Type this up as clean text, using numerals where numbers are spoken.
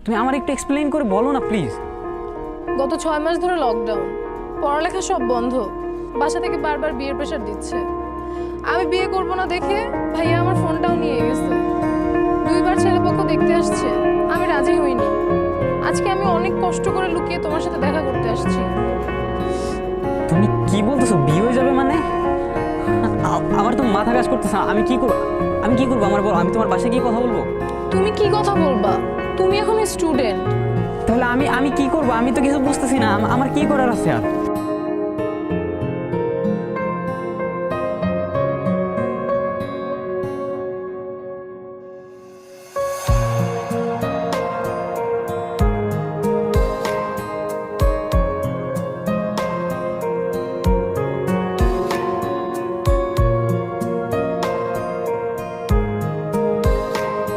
তুমি আমার একটু এক্সপ্লেইন করে বলো না প্লিজ। গত 6 মাস ধরে লকডাউন, পড়ালেখা সব বন্ধ, বাসা থেকে বারবার বিয়ের প্রেশার দিচ্ছে। আমি বিয়ে করব না দেখে ভাইয়া আমার ফোনটাও নিয়ে গেছে। 2বার ছেলেপক্ষ দেখতে আসছে, আমি রাজি হইনি। আজকে আমি অনেক কষ্ট করে লুকিয়ে তোমার সাথে দেখা করতে আসছি। তুমি কি বলতেছো, বিয়ে হয়ে যাবে মানে? আমার তো মাথা কাজ করতেছে না। আমি কি করবো আমার বলো। আমি তোমার বাসায় গিয়ে কথা বলবো? তুমি কি কথা বলবা? তুমি এখন স্টুডেন্ট। তাহলে আমি কি করবো? আমি তো কিছু বুঝতেছি না। আমার কি করার আছে আর?